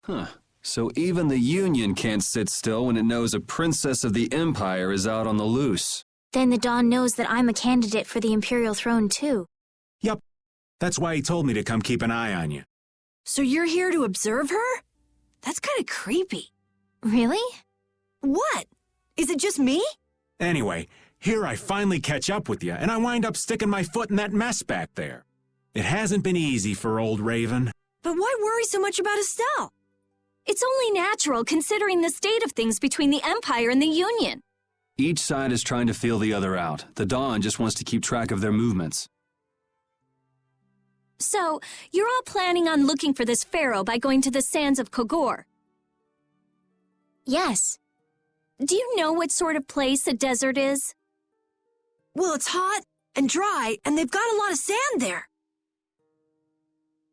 Huh. So even the Union can't sit still when it knows a princess of the Empire is out on the loose. Then the Dawn knows that I'm a candidate for the Imperial throne, too. Yup. That's why he told me to come keep an eye on you. So you're here to observe her? That's kind of creepy. Really? What? Is it just me? Anyway, here I finally catch up with you, and I wind up sticking my foot in that mess back there. It hasn't been easy for old Raven. But why worry so much about Estelle? It's only natural considering the state of things between the Empire and the Union. Each side is trying to feel the other out. The Dawn just wants to keep track of their movements. So, you're all planning on looking for this pharaoh by going to the sands of Kogor. Yes. Do you know what sort of place a desert is? Well, it's hot and dry, and they've got a lot of sand there.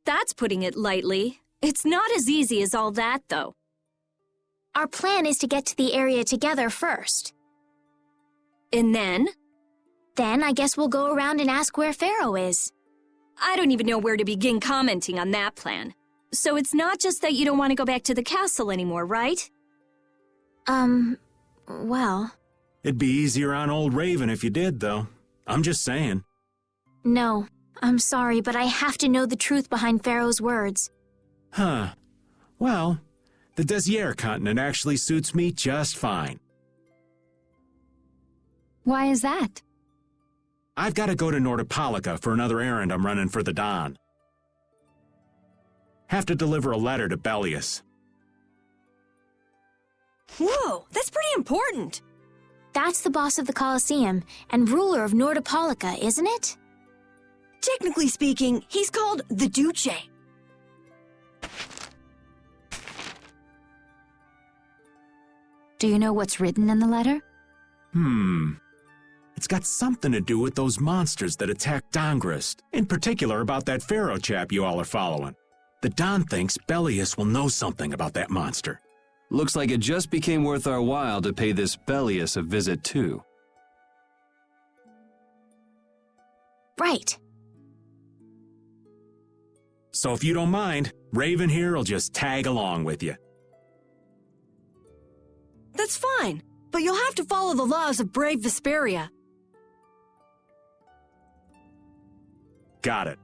That's putting it lightly. It's not as easy as all that, though. Our plan is to get to the area together first. And then? Then I guess we'll go around and ask where Pharaoh is. I don't even know where to begin commenting on that plan. So it's not just that you don't want to go back to the castle anymore, right? Well... It'd be easier on old Raven if you did, though. I'm just saying. No, I'm sorry, but I have to know the truth behind Pharaoh's words. Huh. Well, the Desier continent actually suits me just fine. Why is that? I've got to go to Nordopolica for another errand I'm running for the Don. Have to deliver a letter to Bellius. Whoa, that's pretty important. That's the boss of the Colosseum and ruler of Nordopolica, isn't it? Technically speaking, he's called the Duce. Do you know what's written in the letter? It's got something to do with those monsters that attacked Dongrist. In particular about that Pharaoh chap you all are following. The Don thinks Bellius will know something about that monster. Looks like it just became worth our while to pay this Bellius a visit too. Right. So if you don't mind, Raven here will just tag along with you. That's fine, but you'll have to follow the laws of brave Vesperia. Got it.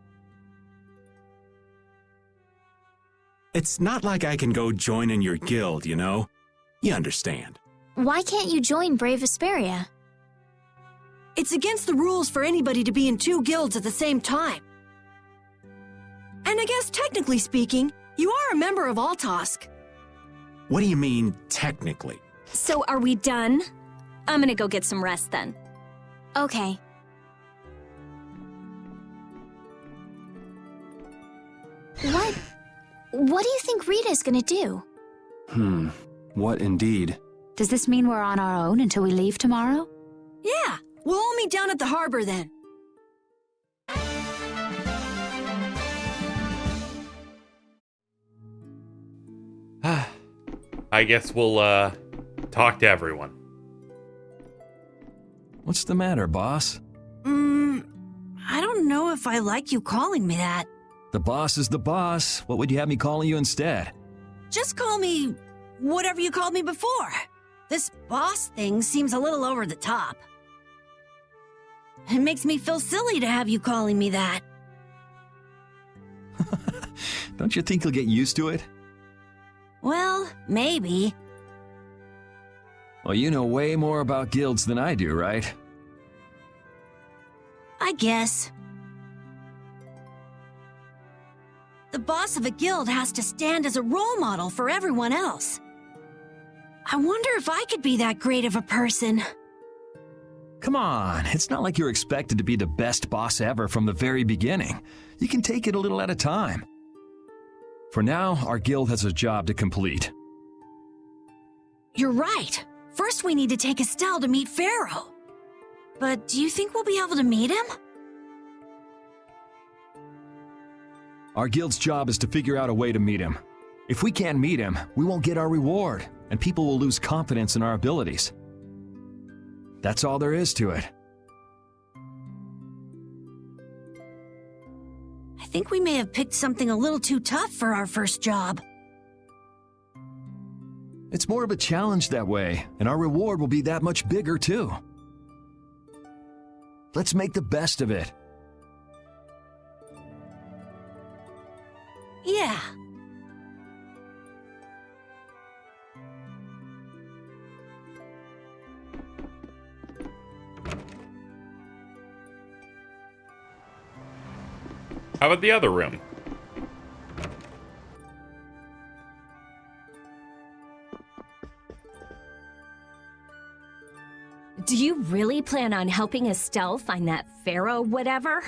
It's not like I can go join in your guild, you know? You understand. Why can't you join Brave Vesperia? It's against the rules for anybody to be in two guilds at the same time. And I guess technically speaking, you are a member of Altosk. What do you mean, technically? So are we done? I'm gonna go get some rest then. Okay. What do you think Rita's gonna do? What indeed? Does this mean we're on our own until we leave tomorrow? Yeah, we'll all meet down at the harbor then. I guess we'll, talk to everyone. What's the matter, boss? I don't know if I like you calling me that. The boss is the boss. What would you have me calling you instead? Just call me whatever you called me before. This boss thing seems a little over the top. It makes me feel silly to have you calling me that. Don't you think you'll get used to it? Well, maybe. Well, you know way more about guilds than I do, right? I guess. The boss of a guild has to stand as a role model for everyone else. I wonder if I could be that great of a person. Come on, it's not like you're expected to be the best boss ever from the very beginning. You can take it a little at a time. For now, our guild has a job to complete. You're right. First we need to take Estelle to meet Pharaoh. But do you think we'll be able to meet him? Our guild's job is to figure out a way to meet him. If we can't meet him, we won't get our reward, and people will lose confidence in our abilities. That's all there is to it. I think we may have picked something a little too tough for our first job. It's more of a challenge that way, and our reward will be that much bigger too. Let's make the best of it. Yeah. How about the other room? Do you really plan on helping Estelle find that pharaoh whatever?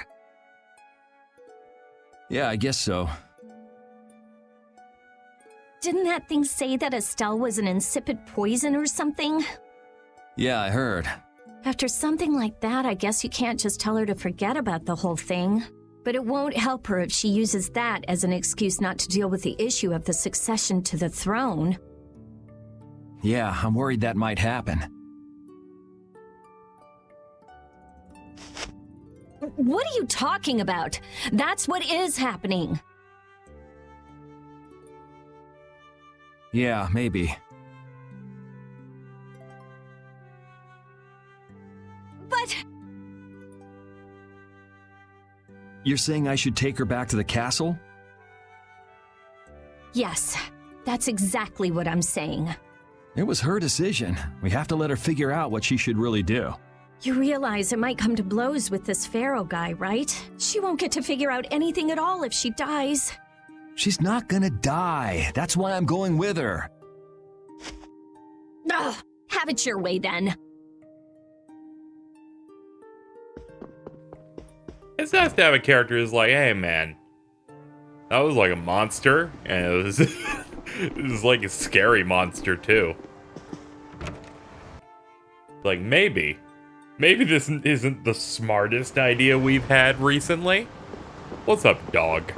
Yeah, I guess so. Didn't that thing say that Estelle was an insipid poison or something? Yeah, I heard. After something like that, I guess you can't just tell her to forget about the whole thing. But it won't help her if she uses that as an excuse not to deal with the issue of the succession to the throne. Yeah, I'm worried that might happen. What are you talking about? That's what is happening. Yeah, maybe. But You're saying I should take her back to the castle? yes, that's exactly what I'm saying. It was her decision. We have to let her figure out what she should really do. You realize it might come to blows with this pharaoh guy, right? She won't get to figure out anything at all if she dies. She's not gonna die. That's why I'm going with her. Ugh, have it your way then. It's nice to have a character who's like, hey man, that was like a monster, and it was, it was like a scary monster too. Like maybe this isn't the smartest idea we've had recently. What's up, dog?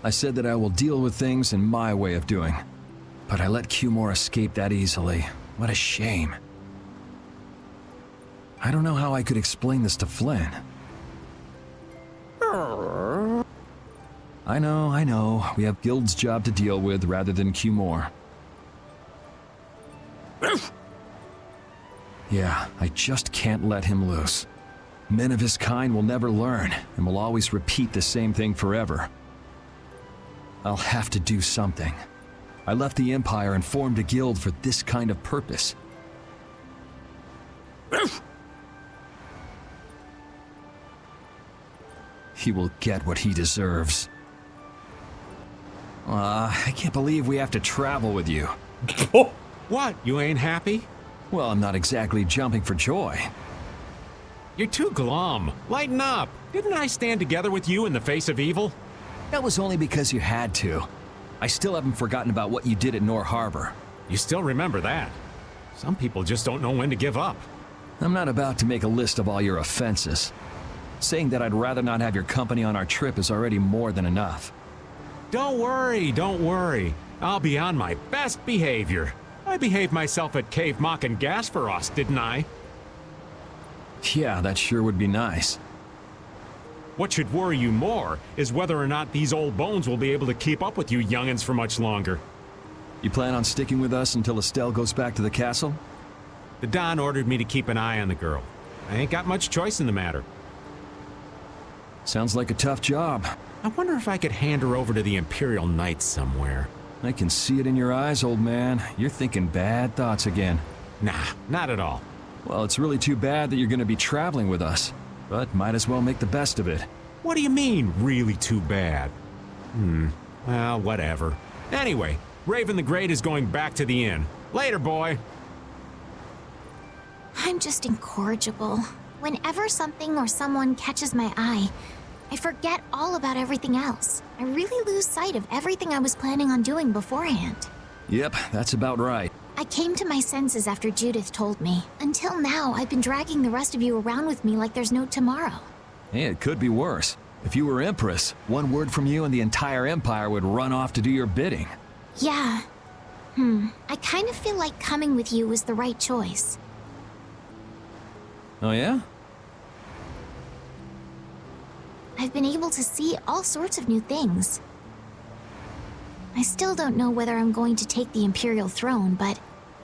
I said that I will deal with things in my way of doing. But I let Cumore escape that easily. What a shame. I don't know how I could explain this to Flynn. I know. We have Guild's job to deal with rather than Cumore. Yeah, I just can't let him loose. Men of his kind will never learn, and will always repeat the same thing forever. I'll have to do something. I left the Empire and formed a guild for this kind of purpose. He will get what he deserves. I can't believe we have to travel with you. What, you ain't happy? Well, I'm not exactly jumping for joy. You're too glum. Lighten up. Didn't I stand together with you in the face of evil? That was only because you had to. I still haven't forgotten about what you did at Nor Harbor. You still remember that. Some people just don't know when to give up. I'm not about to make a list of all your offenses. Saying that I'd rather not have your company on our trip is already more than enough. Don't worry. I'll be on my best behavior. I behaved myself at Cave Mock and Gasperos, didn't I? Yeah, that sure would be nice. What should worry you more is whether or not these old bones will be able to keep up with you youngins for much longer. You plan on sticking with us until Estelle goes back to the castle? The Don ordered me to keep an eye on the girl. I ain't got much choice in the matter. Sounds like a tough job. I wonder if I could hand her over to the Imperial Knights somewhere. I can see it in your eyes, old man. You're thinking bad thoughts again. Nah, not at all. Well, it's really too bad that you're going to be traveling with us. But might as well make the best of it. What do you mean, really too bad? Well, whatever. Anyway, Raven the Great is going back to the inn. Later, boy. I'm just incorrigible. Whenever something or someone catches my eye, I forget all about everything else. I really lose sight of everything I was planning on doing beforehand. Yep, that's about right. I came to my senses after Judith told me. Until now, I've been dragging the rest of you around with me like there's no tomorrow. Hey, it could be worse. If you were Empress, one word from you and the entire Empire would run off to do your bidding. Yeah. I kind of feel like coming with you was the right choice. Oh yeah? I've been able to see all sorts of new things. I still don't know whether I'm going to take the Imperial throne, but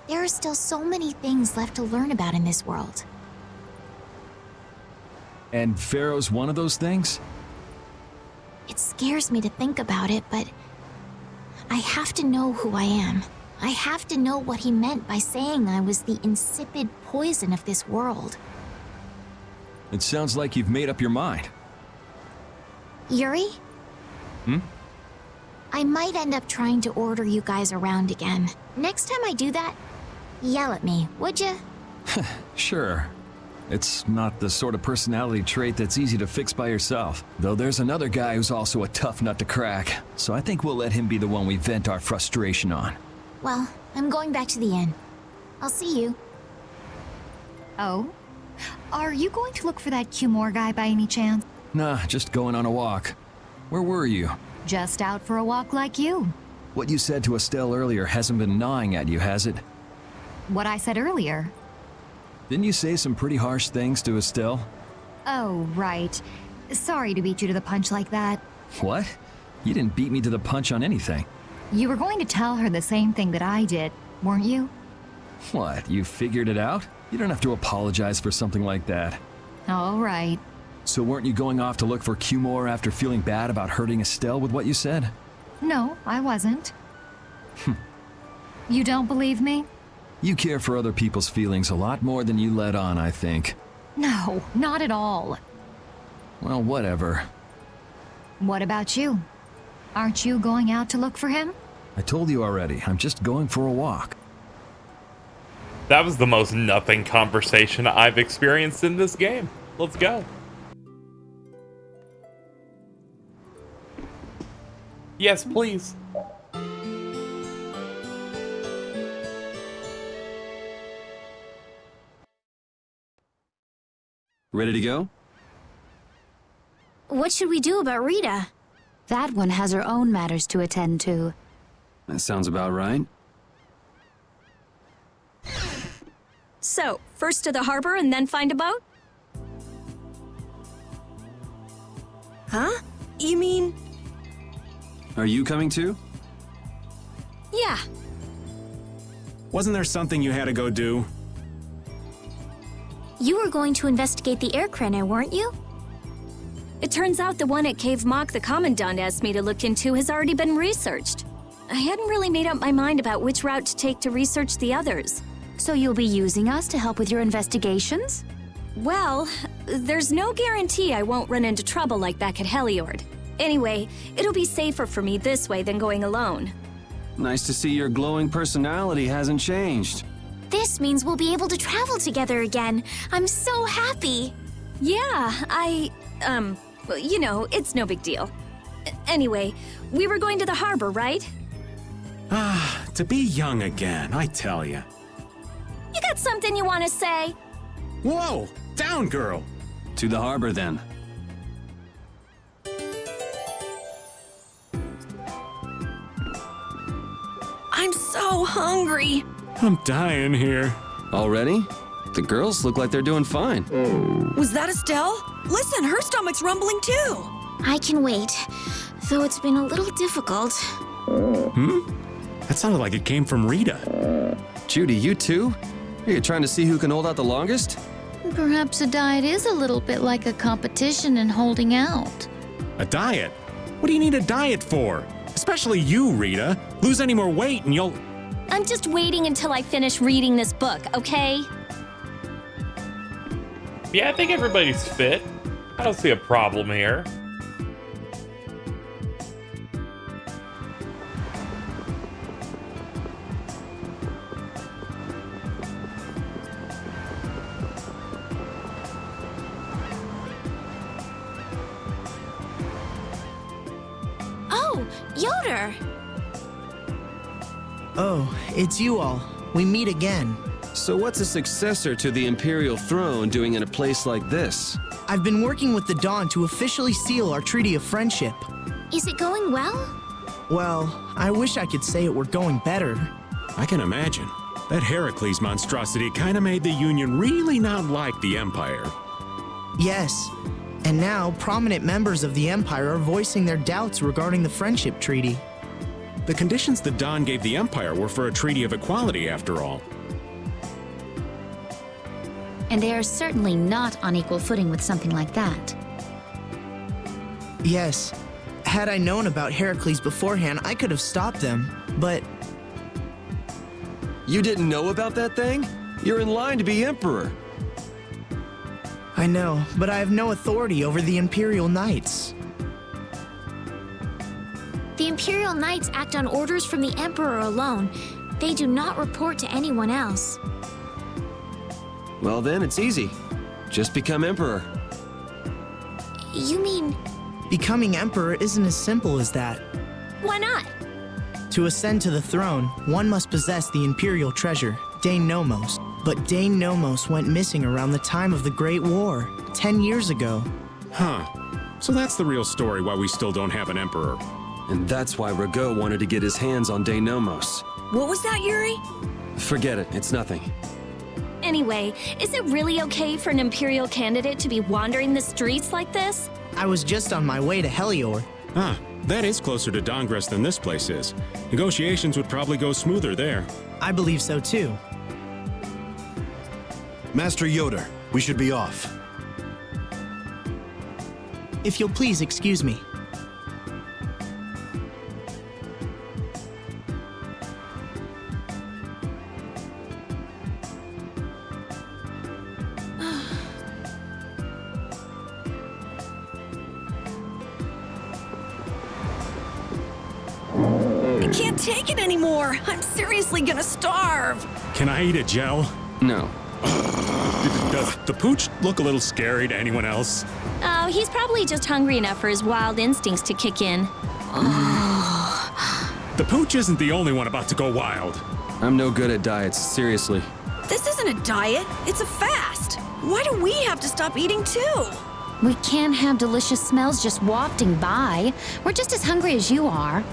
there are still so many things left to learn about in this world. And Pharaoh's one of those things? It scares me to think about it, but I have to know who I am. I have to know what he meant by saying I was the insipid poison of this world. It sounds like you've made up your mind. Yuri? Hmm? I might end up trying to order you guys around again. Next time I do that, yell at me, would you? Sure. It's not the sort of personality trait that's easy to fix by yourself. Though there's another guy who's also a tough nut to crack, so I think we'll let him be the one we vent our frustration on. Well, I'm going back to the inn. I'll see you. Oh? Are you going to look for that Cumore guy by any chance? Nah, just going on a walk. Where were you? Just out for a walk like you. What you said to Estelle earlier hasn't been gnawing at you, has it? What I said earlier. Didn't you say some pretty harsh things to Estelle? Oh, right. Sorry to beat you to the punch like that. What? You didn't beat me to the punch on anything. You were going to tell her the same thing that I did, weren't you? What, you figured it out? You don't have to apologize for something like that. All right. So weren't you going off to look for Cumore after feeling bad about hurting Estelle with what you said? No, I wasn't. You don't believe me? You care for other people's feelings a lot more than you let on, I think. No, not at all. Well, whatever. What about you? Aren't you going out to look for him? I told you already, I'm just going for a walk. That was the most nothing conversation I've experienced in this game. Let's go. Yes, please. Ready to go? What should we do about Rita? That one has her own matters to attend to. That sounds about right. So, first to the harbor and then find a boat? Huh? You mean... Are you coming too? Yeah. Wasn't there something you had to go do? You were going to investigate the air craner, weren't you? It turns out the one at Cave Mock the Commandant asked me to look into has already been researched. I hadn't really made up my mind about which route to take to research the others. So you'll be using us to help with your investigations? Well, there's no guarantee I won't run into trouble like back at Heliord. Anyway, it'll be safer for me this way than going alone. Nice to see your glowing personality hasn't changed. This means we'll be able to travel together again. I'm so happy. Yeah, you know, it's no big deal. Anyway, we were going to the harbor, right? Ah, to be young again, I tell ya. You got something you want to say? Whoa! Down, girl! To the harbor then. I'm so hungry. I'm dying here. Already? The girls look like they're doing fine. Was that Estelle? Listen, her stomach's rumbling too. I can wait, though it's been a little difficult. That sounded like it came from Rita. Judy, you too? Are you trying to see who can hold out the longest? Perhaps a diet is a little bit like a competition in holding out. A diet? What do you need a diet for? Especially you, Rita. Lose any more weight and you'll... I'm just waiting until I finish reading this book, okay? Yeah, I think everybody's fit. I don't see a problem here. Oh, Yoder! Oh, it's you all. We meet again. So what's a successor to the Imperial throne doing in a place like this? I've been working with the Dawn to officially seal our Treaty of Friendship. Is it going well? Well, I wish I could say it were going better. I can imagine. That Heracles monstrosity kinda made the Union really not like the Empire. Yes. And now, prominent members of the Empire are voicing their doubts regarding the Friendship Treaty. The conditions the Don gave the Empire were for a treaty of equality, after all. And they are certainly not on equal footing with something like that. Yes. Had I known about Heracles beforehand, I could have stopped them, but... You didn't know about that thing? You're in line to be Emperor. I know, but I have no authority over the Imperial Knights. The Imperial Knights act on orders from the Emperor alone. They do not report to anyone else. Well then, it's easy. Just become Emperor. You mean... Becoming Emperor isn't as simple as that. Why not? To ascend to the throne, one must possess the Imperial treasure, Dane Nomos. But Dane Nomos went missing around the time of the Great War, 10 years ago. Huh. So that's the real story why we still don't have an Emperor. And that's why Rago wanted to get his hands on Dane Nomos. What was that, Yuri? Forget it, it's nothing. Anyway, is it really okay for an Imperial candidate to be wandering the streets like this? I was just on my way to Helior. Ah, that is closer to Dongress than this place is. Negotiations would probably go smoother there. I believe so too. Master Yoder, we should be off. If you'll please excuse me. I can't take it anymore. I'm seriously gonna starve. Can I eat a gel? No. Does the pooch look a little scary to anyone else? Oh, he's probably just hungry enough for his wild instincts to kick in. The pooch isn't the only one about to go wild. I'm no good at diets, seriously. This isn't a diet, it's a fast. Why do we have to stop eating too? We can't have delicious smells just wafting by. We're just as hungry as you are.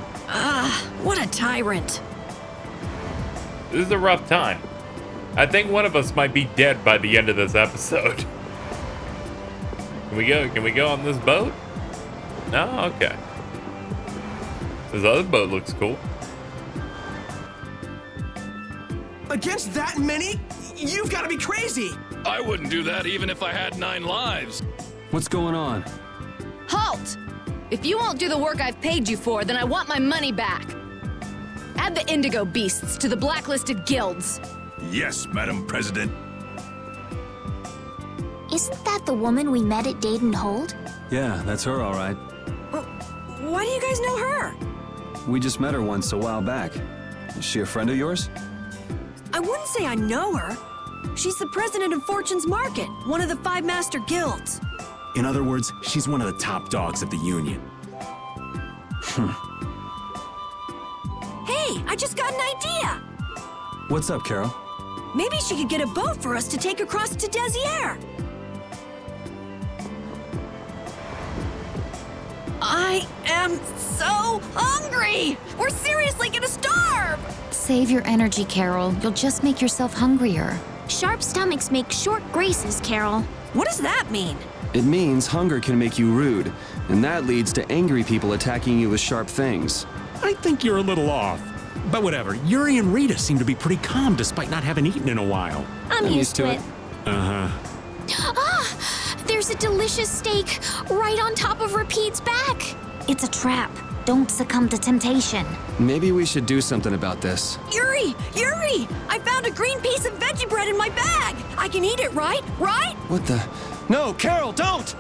What a tyrant. This is a rough time. I think one of us might be dead by the end of this episode. Can we go? Can we go on this boat? No? Okay. This other boat looks cool. Against that many? You've got to be crazy! I wouldn't do that even if I had 9 lives. What's going on? Halt! If you won't do the work I've paid you for, then I want my money back. Add the Indigo Beasts to the blacklisted guilds. Yes, Madam President. Isn't that the woman we met at Dayton Hold? Yeah, that's her, all right. Why do you guys know her? We just met her once a while back. Is she a friend of yours? I wouldn't say I know her. She's the president of Fortune's Market, one of the 5 master guilds. In other words, she's one of the top dogs of the Union. Hey, I just got an idea! What's up, Carol? Maybe she could get a boat for us to take across to Desier. I am so hungry! We're seriously gonna starve! Save your energy, Carol. You'll just make yourself hungrier. Sharp stomachs make short graces, Carol. What does that mean? It means hunger can make you rude, and that leads to angry people attacking you with sharp things. I think you're a little off. But whatever, Yuri and Rita seem to be pretty calm despite not having eaten in a while. I'm used to it. There's a delicious steak right on top of Rapide's back. It's a trap. Don't succumb to temptation. Maybe we should do something about this. Yuri! Yuri! I found a green piece of veggie bread in my bag! I can eat it, right? Right? What the? No, Carol, don't!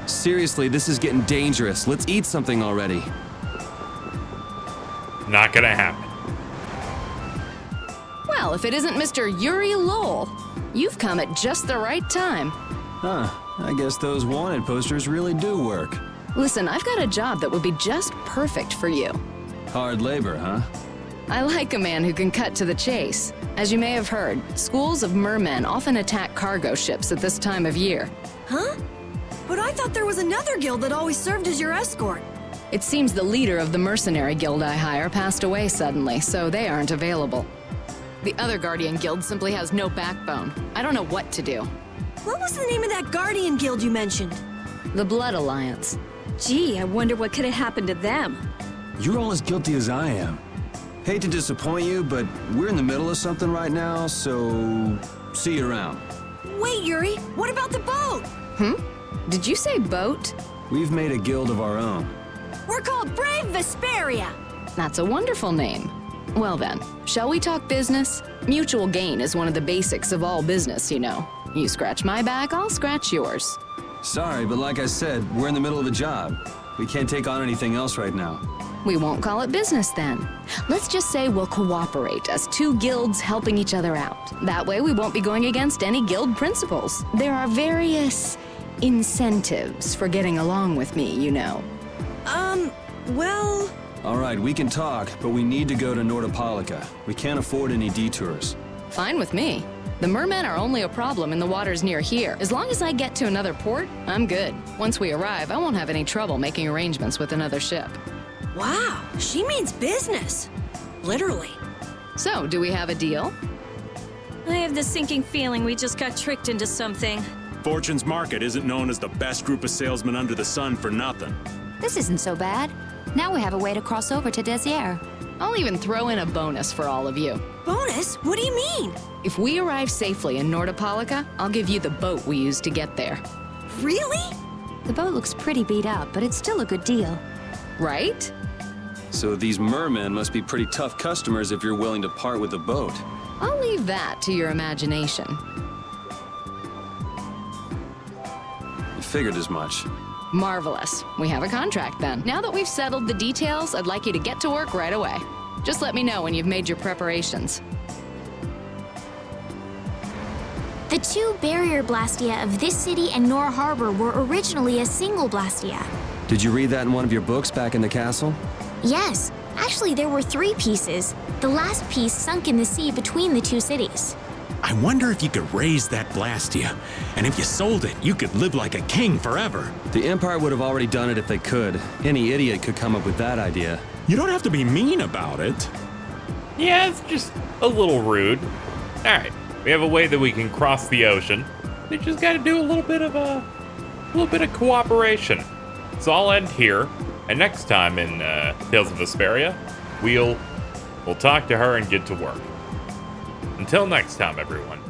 Seriously, this is getting dangerous. Let's eat something already. Not gonna happen. Well, if it isn't Mr. Yuri Lowell, you've come at just the right time. Huh, I guess those wanted posters really do work. Listen, I've got a job that would be just perfect for you. Hard labor, huh? I like a man who can cut to the chase. As you may have heard, schools of mermen often attack cargo ships at this time of year. Huh? But I thought there was another guild that always served as your escort. It seems the leader of the mercenary guild I hire passed away suddenly, so they aren't available. The other Guardian Guild simply has no backbone. I don't know what to do. What was the name of that Guardian Guild you mentioned? The Blood Alliance. Gee, I wonder what could have happened to them. You're all as guilty as I am. Hate to disappoint you, but we're in the middle of something right now, so see you around. Wait, Yuri, what about the boat? Did you say boat? We've made a guild of our own. We're called Brave Vesperia. That's a wonderful name. Well then, shall we talk business? Mutual gain is one of the basics of all business, you know. You scratch my back, I'll scratch yours. Sorry, but like I said, we're in the middle of a job. We can't take on anything else right now. We won't call it business then. Let's just say we'll cooperate as two guilds helping each other out. That way we won't be going against any guild principles. There are various incentives for getting along with me, you know. Well... All right, we can talk, but we need to go to Nordopolica. We can't afford any detours. Fine with me. The mermen are only a problem in the waters near here. As long as I get to another port, I'm good. Once we arrive, I won't have any trouble making arrangements with another ship. Wow, she means business. Literally. So, do we have a deal? I have the sinking feeling we just got tricked into something. Fortune's Market isn't known as the best group of salesmen under the sun for nothing. This isn't so bad. Now we have a way to cross over to Desier. I'll even throw in a bonus for all of you. Bonus? What do you mean? If we arrive safely in Nordopolica, I'll give you the boat we used to get there. Really? The boat looks pretty beat up, but it's still a good deal. Right? So these mermen must be pretty tough customers if you're willing to part with the boat. I'll leave that to your imagination. I figured as much. Marvelous. We have a contract then. Now that we've settled the details, I'd like you to get to work right away. Just let me know when you've made your preparations. The two barrier blastia of this city and Nor Harbor were originally a single blastia. Did you read that in one of your books back in the castle? Yes, actually there were 3 pieces. The last piece sunk in the sea between the two cities. I wonder if you could raise that Blastia, and if you sold it, you could live like a king forever. The Empire would have already done it if they could. Any idiot could come up with that idea. You don't have to be mean about it. Yeah, it's just a little rude. All right, we have a way that we can cross the ocean. We just got to do a little bit of cooperation. So I'll end here, and next time in Tales of Vesperia, we'll talk to her and get to work. Until next time, everyone.